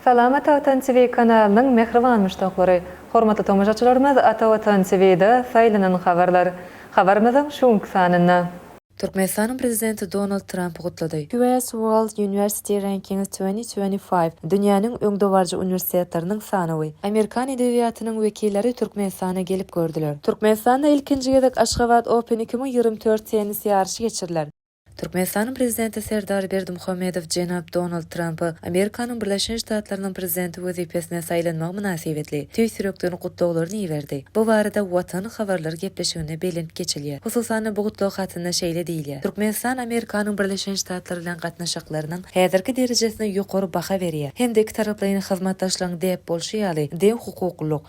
Salamat Atan TV kanalının mehriban müştaqlary. Hormatly tomoshaçylarymyz, Atan TV'de saylanan habarlar. Habarymyzyň şuňky sanyna. Türkmenistan'ın prezidenti Donald Trump gutlady. US World University Rankings 2025 dünýäniň öňdewarjy universitetleriniň sanawy. Amerikan edebiýatynyň wekilleri Türkmenistana gelip gördüler. Türkmenistanda ilkinji gezek Aşgabat Open 2024 tenis ýarşy geçiriler. Türkmenistan'ın prezidenti Serdar Berdimuhamedov Jenab Donald Trump'ı Amerikanyň Birleşen Ştatlarynyň prezidenti wezipesine saýlanmak münasibetli tüýsürekden gutlawlaryny iberdi. Bu barada Watan habarlary gepleşigine belenip geçilýär. Hususan bu gutlaw hatyna şeýle diýilýär. Türkmenistan Amerikanyň Birleşen Ştatlary bilen gatnaşaklarynyň häzirki derejesine ýokary baha berýär. Hem de iki taraplaryň hyzmatdaşlygyny dep bolşy ýaly deň hukuklyk,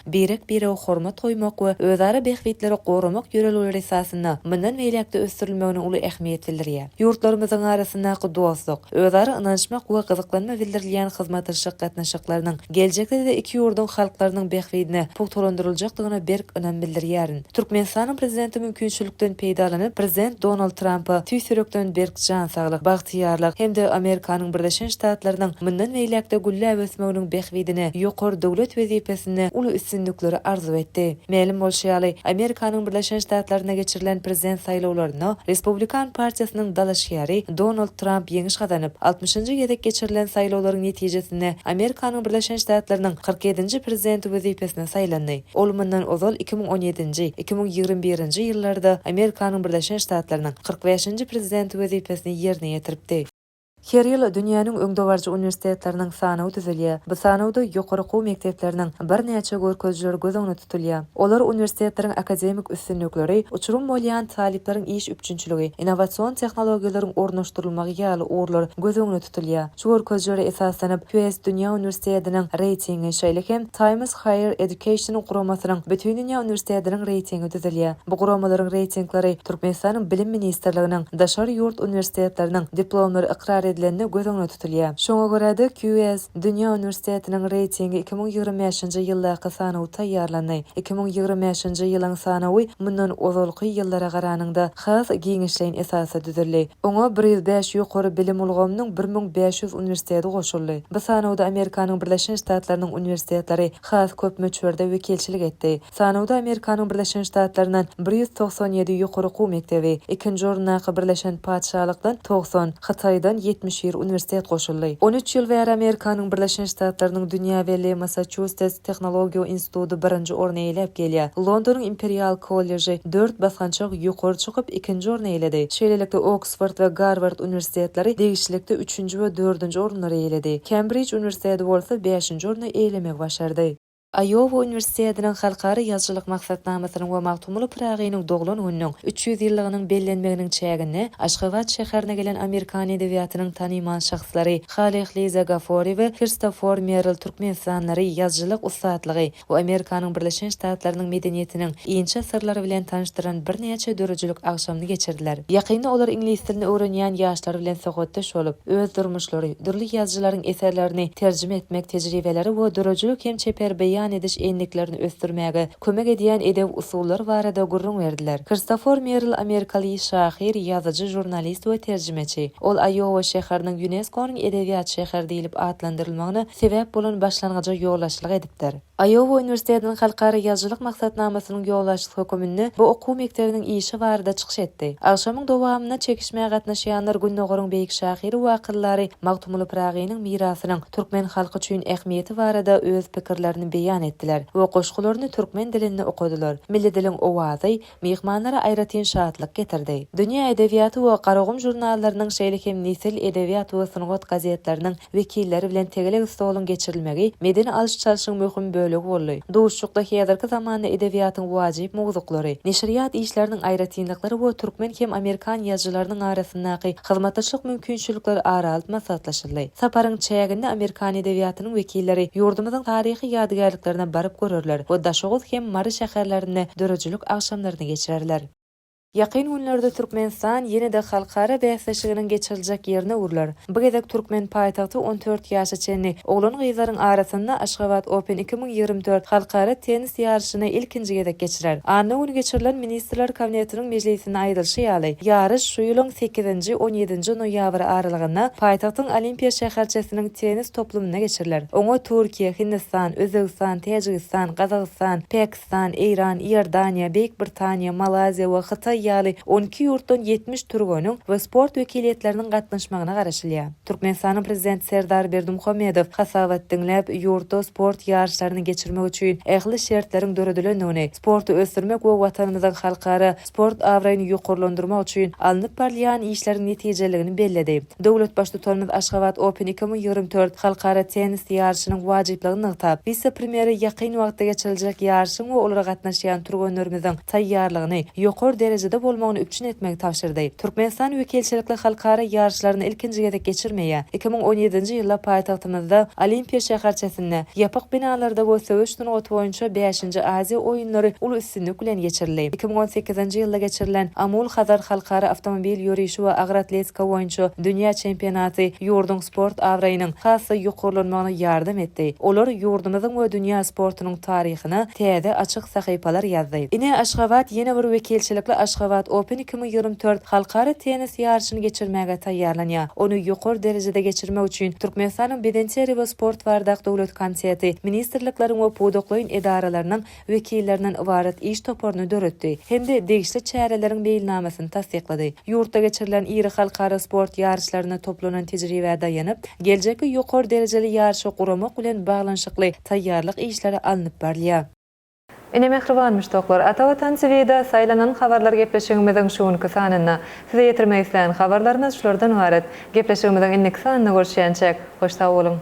bire hormat goýmak we özara behwitleri goramak ýöreleri esasyna mundan meýlekde ösdürilmegine uly ähmiýet bildirýär. Yurtlarymyzyň arasyndaky dostluk, özara ynançmak we gyzyklanma bildirilýän hyzmatdaşlyk gatnaşyklarynyň geljekde de iki ýurduň halklarynyň behwidine pugtolandyryljakdygyna berk önem bildirýär. Türkmenistanyň prezidenti mümkinçilikden peýdalanyp prezident Donald Trump'y tüýsürekden berk jan saglyk, bagtyýarlyk hem-de Amerikanyň Birleşen Ştatlarynyň mundan meýlekde güllä ösmeginiň behwidine ýokary döwlet wezipesine uly üstünlikleri arzu etdi. Melim bolşýaly Amerikanyň Birleşen Ştatlaryna geçirilen prezident saýlawlaryna Respublikan partiýasynyň dalaşýary Donald Trump ýeňiş gazanyp 60-njy ýedek geçirilen saýlawlaryň netijesinde Amerikanyň Birleşen Ştatlarynyň 47-nji prezidenti wezipesine saýlandy. Ol mundan ozal 2017-nji, 2021-nji ýyllarda Amerikanyň Birleşen Ştatlarynyň 45-nji prezidenti wezipesini ýerine ýetiripdi. Her ýyl dünýäniň öňdewarjy universitetleriniň sanawy düzelýär. Bu sanawda ýokary gowy mektepleriň bir näçe görkezleri göz öňüne tutulýar. Olar universitetleriň akademik üstünlikleri, uçurum bolýan talypleriň iş üçünçiligi, innowasion tehnologiýalaryň ornaşdyrylmagy ýaly orlar göz öňüne tutulýar. Şu görkezleri esaslanıp US dünýä universitetiniň reytingi şeýlekem Times Higher Education'ın guramasynyň bütün dünýä universitetleriniň reytingi düzelýär. Bu guramalaryň reytinglary Türkmenistanyň bilim ministrliginiň daşary ýurt universitetleriniň diplomlary ikrar edilende göz öňüne tutulýar. Şoňa görä QS Dünýä Universitetiniň reytingi 2025-nji ýyldaky sanawy taýýarlandy. 2025-nji ýylyň sanawy mundan ozalky ýyllara garanyňda has giňişleýän esasy düzüldi. Oňa 105 ýokary bilim ulgamynyň 1500 universiteti goşuldy. Bu sanawda Amerikanyň Birleşen Ştatlarynyň universitetleri has köp möçberde wekilçilik etdi. Sanawda Amerikanyň Birleşen Ştatlarynyň 197 ýokary gowy mektebi, ikinji orundaky Birleşen Padşahlykdan 90, Hataýdan 70 universitet goşuldy. 13 ýyl bäri Amerikanyň Birleşen Ştatlarynyň dünýäwelli Massachusetts Technology Institutu birinji orna eýlep gelýär. Londonyň Imperial College'i 4 basgançak ýokary çykyp ikinji orna eýledi. Şeýlelikde Oxford we Harvard universitetleri degişlikde 3-nji we 4-nji orunlary eýledi. Cambridge universiteti bolsa 5-nji orna eýlemek başardy. Iowa Universitetiniň halkary ýazgylyk maksatnamasynyň we magtumly pragynyň doglanýanyň 300 ýyllygynyň bellenmeginiň çägini Aşgabat şäherine gelen Amerikan edebiýatynyň tanyman şahslary Halih Liza Gafori we Christopher Merrill Türkmenistanlary ýazgylyk ustatlygy we Amerikanyň Birleşen Ştatlarynyň medeniýetiniň iňçe sirleri bilen tanıştyran bir näçe dörejlik agşamny geçirdiler. Ýakynda olar ingliz tilini öwrenýän ýaşlar bilen sohbatdaş bolup, öz durmuşlary, dürli ýazgylaryň eserlerini terjime etmek tejribeleri we dörejlik hem çeper beýan ediş enliklerini östürmäge kömek edýän edeb usullary barada gurrun berdiler. Christopher Merrill Amerikaly şahyr, ýazyjy, jurnalist we terjimeçi. Ol Iowa şäheriniň UNESCO-nyň edebiýat şäheri diýilip adlandyrylmagyna sebäp bolan başlangaja ýoldaşlyk edipdir. Iowa Universitetiniň halkary ýazgylyk maksatnamasynyň ýoldaşlyk hökümini bu okuw mektebiniň işi barada çykyş etdi. Agşamyň dowamyna çekişmäge gatnaşýanlar Günnogorun beýik şahyry we akylary magtumly pragynyň mirasynyň türkmen halky üçin ähmiýeti barada öz pikirlerini beýan etdiler we goşgularyny türkmen dilinde okudylar. Milli diliň owazy mehmanlara aýratyn şatlyk getirdi. Dünýä edebiýaty we garagum jurnallarynyň şeýlekem Nesil edebiýat we sungat gazetläriniň wekilleri bilen tegelik stolun geçirilmegi medeni alış-çalyşyň möhüm bölegi boldy. Duşçukda häzirki zamanda edebiýatyň wajyp mowzuklary, neşriyat işleriniň aýratynlyklary we türkmen hem Amerikan ýazgylarynyň arasyndaky hyzmatdaşlyk mümkinçilikleri aralyp maslahatlaşyldy. Saparyň çäginde Amerikan edebiýatynyň wekilleri ýurdumyzyň taryhy ýadygärliklerine barıp görürler we daşoğuz hem Mary şäherlerine dörejlik agşamlaryny geçirerler. Ýakyn günlerde Türkmenistan ýene-de halkara bäsleşiginiň geçiriljek ýerine urlar. Bu gezek Türkmen paýtagty 14 ýaşa çenli oglan gyzlaryň arasynda Aşgabat Open 2024 halkara tenis ýarşyny ilkinji gezek geçirer. Anna günü geçirilen Ministrler Kabinetiniň mejlisine aýdylşy ýaly. Ýarış şu ýylyň 8-17 noýabr aralygynda paýtagtyň Olimpiya şäherçesiniň tenis toplumyna geçiriler. Oňa Türkiýe, Hindistan, Özbegistan, Täjikistan, Gazagystan, Pakistan, Iran, Iordaniýa, Beýik Britaniýa, Malaziýa we Hytaý ýaly 12 ýurtdan 70 türgönüň we sport wekiliyetleriniň gatnaşmagyna garaşylýar. Türkmenistanyň prezidenti Serdar Berdimuhammedow hasabat diňläp ýurtda sport ýarşlaryny geçirmek üçin ähli şertleriň döredilendigini, sporty ösdürmek we watanymyzyň halkara sport awraýyny ýokurlandyrmak üçin alınıp barýan işleriň netijeligini belledi. Döwlet baş tutanymyz Aşgabat Open 2024 halkara tenis ýarşynyň wajyplygyny aýtap, vice-premieri ýakyn wagtda geçiriljek ýarşyň we olara gatnaşýan türgönlerimiziň taýýarlygyny ýokary derejede bolmagyny üpçün etmegi tapşyrdy. Türkmenistan wekilçilikli halkara ýarşlaryny ilkinji gezek geçirmeýär. 2017-nji ýylda paýtagtymyzda Olimpiya şäherçesinde ýapyk binalarda we söwüş turnury boýunça 5-nji Aziýa oýunlary uly üstünlik bilen geçirildi. 2018-nji ýylda geçirilen Amul Hazar halkara awtomobil ýürüýüşi we agyr atletika boýunça dünýä çempionaty ýurdun sport awraýynyň hasy ýokurlanmagyna ýardam etdi. Olar ýurdumyzyň we dünýä sportunyň taryhyna täze açyk sahypalar ýazdy. Ine Aşgabat ýene bir wekilçilikli Aşgabat Open 2024 halkara tenis ýarşyny geçirmäge taýýarlanýar. Onu ýokary derejede geçirmek üçin Türkmenistanyň Bedenteri we Sport Wardak Döwlet Komiteti, ministrlikleriň we pudoklaýyn edaralarynyň wekillerinden ibaret iş toparyny döretdi. Hemde degişli çäreleriň beýnamasyny tasdiklady. Ýurtda geçirilen iri halkara sport ýarşlaryna toplanan tejribä daýanyp, geljekde ýokary derejeli ýarşy guramak bilen baglanşykly taýýarlyk işleri alınıp barýar. Ine mehriban müştoklar, Atawatan TV'de saylanan habarlar gepleşigimiziň şuňky sanyna size ýetirmek isleýän habarlarymyz şulardan ibaret. Gepleşigimiziň ilk sanyna görüşýänçek, hoş sag bolun.